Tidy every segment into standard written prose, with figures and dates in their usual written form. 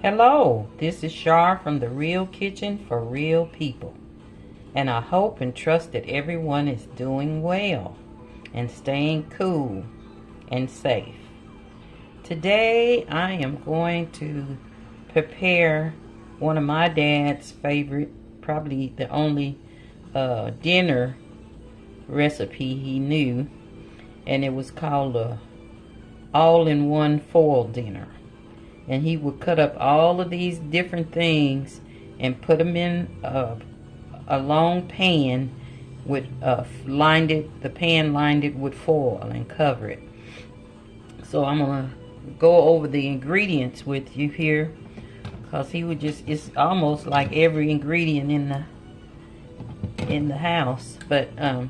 Hello, this is Shar from The Real Kitchen for Real People, and I hope and trust that everyone is doing well and staying cool and safe. Today I am going to prepare one of my dad's favorite, probably the only dinner recipe he knew, and it was called a all-in-one foil dinner. And he would cut up all of these different things and put them in a long pan with the pan lined it with foil and cover it. So I'm gonna go over the ingredients with you here, because he would it's almost like every ingredient in the house, but and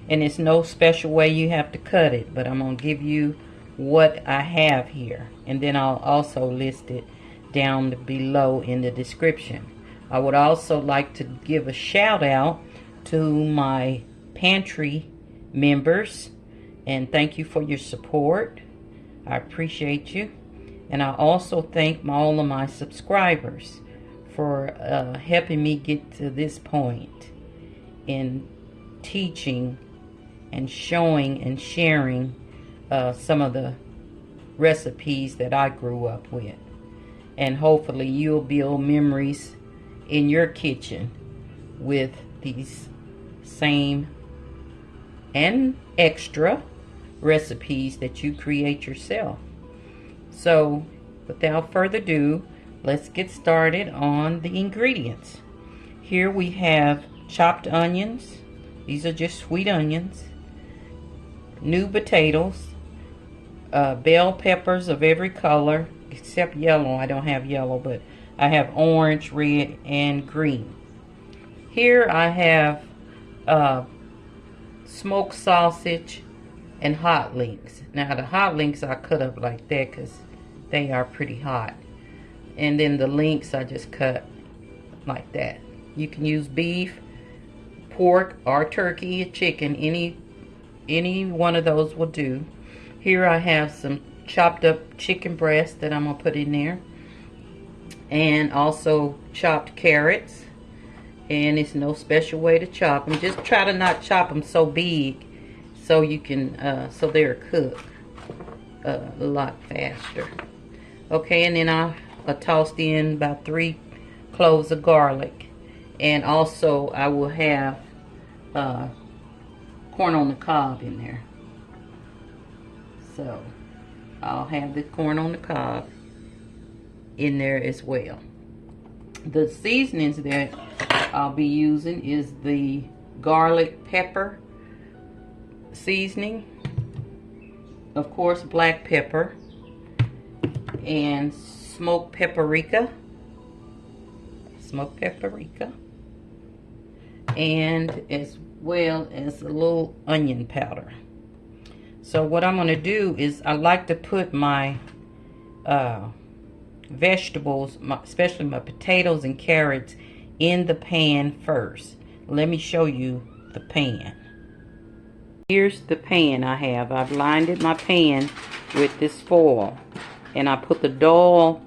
it's no special way you have to cut it, but I'm gonna give you what I have here, and then I'll also list it down below in the description. I would also like to give a shout out to my pantry members and thank you for your support. I appreciate you, and I also thank all of my subscribers for helping me get to this point in teaching and showing and sharing some of the recipes that I grew up with. And hopefully you'll build memories in your kitchen with these same and extra recipes that you create yourself. So without further ado, let's get started on the ingredients. Here we have chopped onions. These are just sweet onions. New potatoes. Bell peppers of every color except yellow. I don't have yellow, but I have orange, red, and green. Here I have smoked sausage and hot links. Now the hot links I cut up like that because they are pretty hot, and then the links I just cut like that. You can use beef, pork, or turkey, or chicken. Any one of those will do. Here I have some chopped up chicken breast that I'm going to put in there. And also chopped carrots. And it's no special way to chop them. Just try to not chop them so big so you can, so they're cooked a lot faster. Okay, and then I tossed in about 3 cloves of garlic. And also I will have corn on the cob in there. So I'll have the corn on the cob in there as well. The seasonings that I'll be using is the garlic pepper seasoning, of course black pepper, and smoked paprika, and as well as a little onion powder. So what I'm going to do is I like to put my vegetables, especially my potatoes and carrots, in the pan first. Let me show you the pan. Here's the pan I have. I've lined my pan with this foil, and I put the dull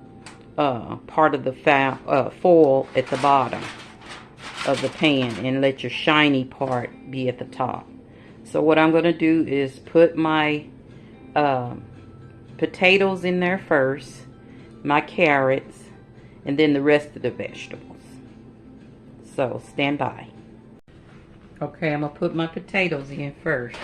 part of the foil at the bottom of the pan and let your shiny part be at the top. So what I'm going to do is put my potatoes in there first, my carrots, and then the rest of the vegetables. So stand by. Okay, I'm going to put my potatoes in first.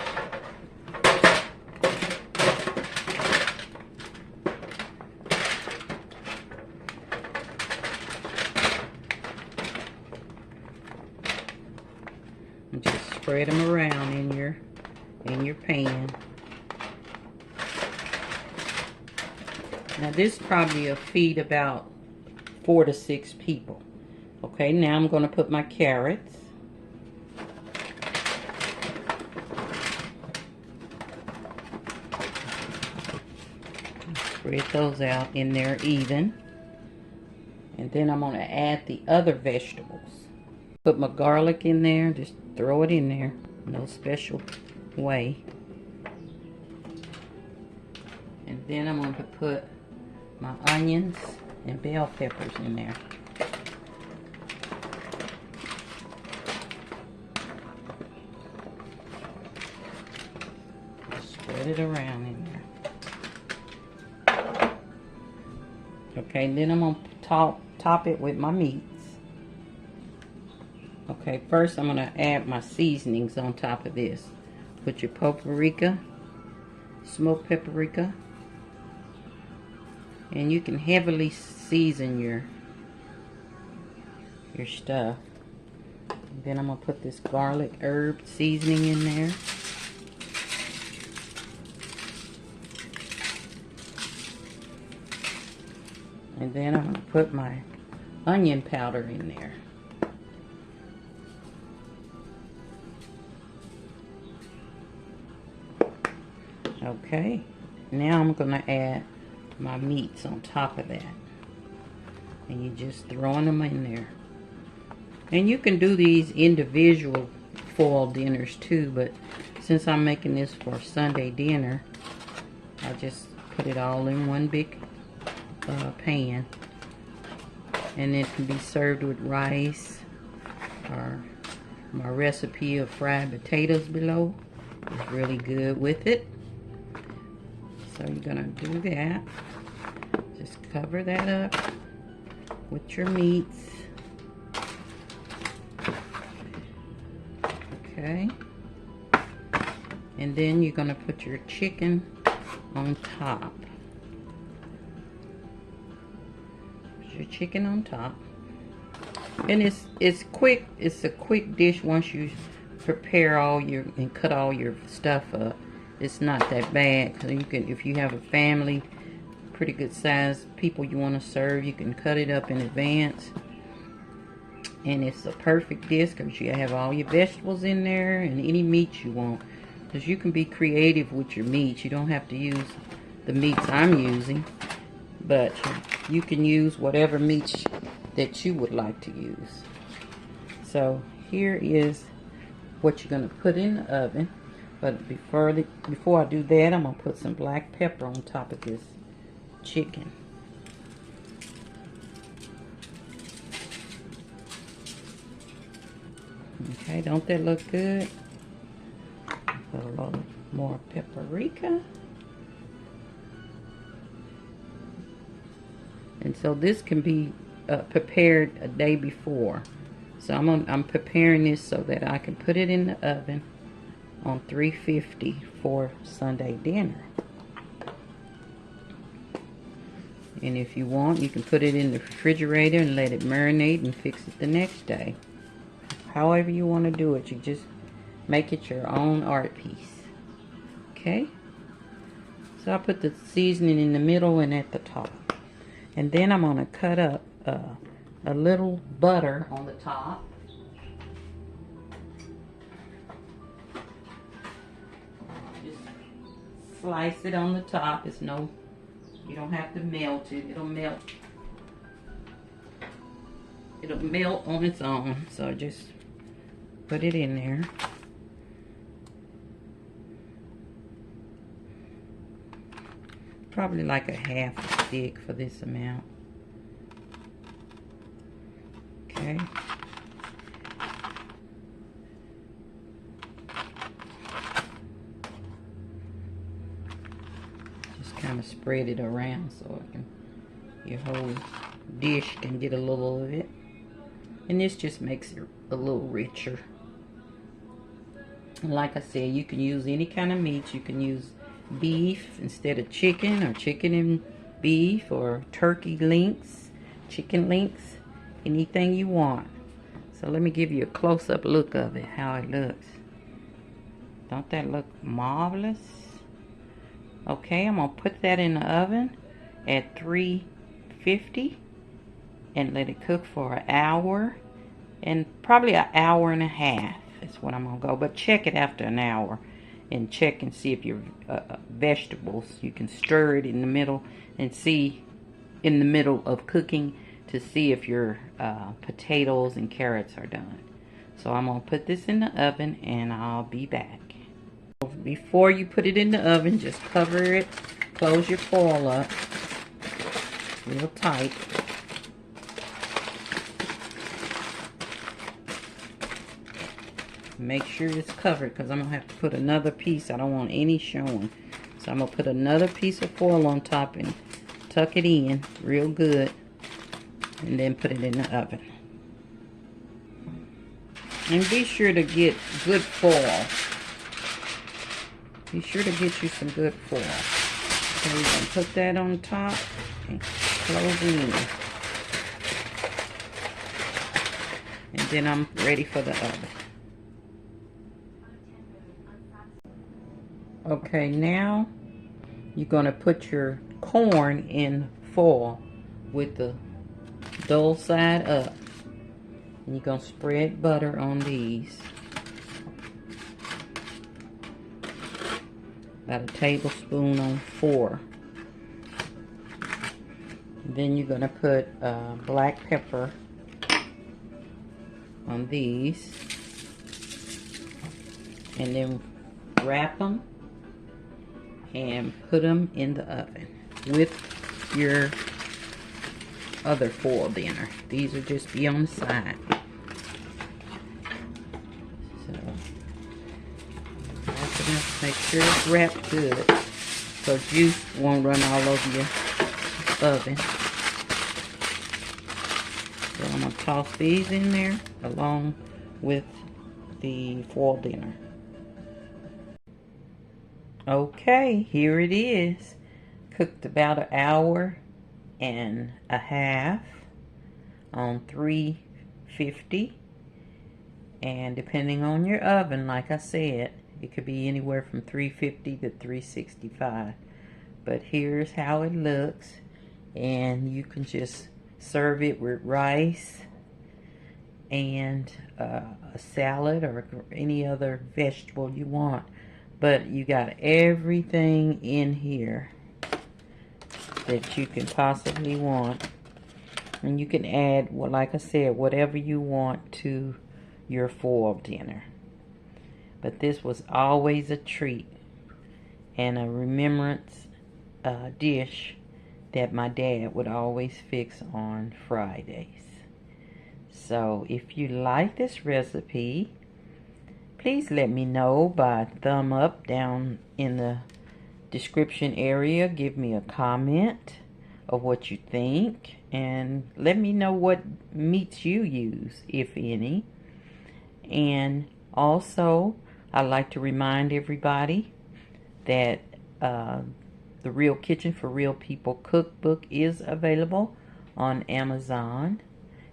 And just spread them around in your pan. Now this probably will feed about 4 to 6 people. Okay, now I'm going to put my carrots. Spread those out in there even. And then I'm going to add the other vegetables. Put my garlic in there, just throw it in there, no special way. And then I'm going to put my onions and bell peppers in there. Spread it around in there. Okay, then I'm going to top it with my meats. Okay, first I'm going to add my seasonings on top of this. Put your paprika, smoked paprika, and you can heavily season your stuff. And then I'm going to put this garlic herb seasoning in there. And then I'm going to put my onion powder in there. Okay, now I'm going to add my meats on top of that. And you're just throwing them in there. And you can do these individual foil dinners too, but since I'm making this for Sunday dinner, I just put it all in one big pan. And it can be served with rice, or my recipe of fried potatoes below is really good with it. So you're gonna do that. Just cover that up with your meats. Okay. And then you're gonna put your chicken on top. Put your chicken on top. And it's quick. It's a quick dish once you prepare all your and cut all your stuff up. It's not that bad. So you can, if you have a family, pretty good size people you want to serve, you can cut it up in advance. And it's a perfect dish because you have all your vegetables in there and any meat you want. Because you can be creative with your meats. You don't have to use the meats I'm using, but you can use whatever meats that you would like to use. So here is what you're going to put in the oven. But before I do that, I'm going to put some black pepper on top of this chicken. Okay, don't that look good? Put a little more paprika. And so this can be prepared a day before. So I'm preparing this so that I can put it in the oven on 350 for Sunday dinner. And if you want, you can put it in the refrigerator and let it marinate and fix it the next day. However you want to do it, you just make it your own art piece. Okay? So I put the seasoning in the middle and at the top. And then I'm going to cut up a little butter on the top. Slice it on the top. It's no, you don't have to melt it. It'll melt. It'll melt on its own. So just put it in there. Probably like a half a stick for this amount. Okay. Kind of spread it around so it can, your whole dish can get a little of it. And this just makes it a little richer. And like I said, you can use any kind of meat. You can use beef instead of chicken, or chicken and beef, or turkey links, chicken links, anything you want. So let me give you a close-up look of it, how it looks. Don't that look marvelous? Okay, I'm going to put that in the oven at 350 and let it cook for an hour, and probably an hour and a half is what I'm going to go. But check it after an hour and check and see if your vegetables, you can stir it in the middle and see in the middle of cooking to see if your potatoes and carrots are done. So I'm going to put this in the oven and I'll be back. Before you put it in the oven, just cover it, close your foil up, real tight. Make sure it's covered because I'm going to have to put another piece. I don't want any showing. So I'm going to put another piece of foil on top and tuck it in real good. And then put it in the oven. And be sure to get good foil. Be sure to get you some good foil. Okay, we're going to put that on top and close it in. And then I'm ready for the oven. Okay, now you're going to put your corn in foil with the dull side up. And you're going to spread butter on these. About a tablespoon on 4. Then you're going to put black pepper on these. And then wrap them and put them in the oven with your other foil dinner. These will just be on the side. So make sure it's wrapped good so juice won't run all over your oven. So I'm going to toss these in there along with the foil dinner. Okay, here it is. Cooked about an hour and a half on 350. And depending on your oven, like I said, it could be anywhere from 350 to 365. But here's how it looks. And you can just serve it with rice and a salad or any other vegetable you want. But you got everything in here that you can possibly want. And you can add, well, like I said, whatever you want to your foil dinner. But this was always a treat and a remembrance dish that my dad would always fix on Fridays. So if you like this recipe, please let me know by thumb up down in the description area. Give me a comment of what you think. And let me know what meats you use, if any. And also, I'd like to remind everybody that the Real Kitchen for Real People cookbook is available on Amazon.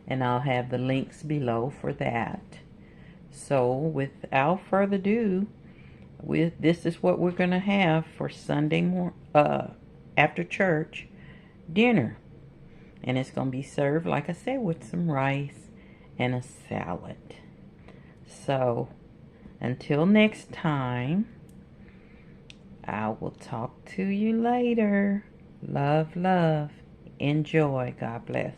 And I'll have the links below for that. So without further ado, this is what we're going to have for Sunday after church dinner. And it's going to be served, like I said, with some rice and a salad. So until next time, I will talk to you later. Love, love. Enjoy. God bless.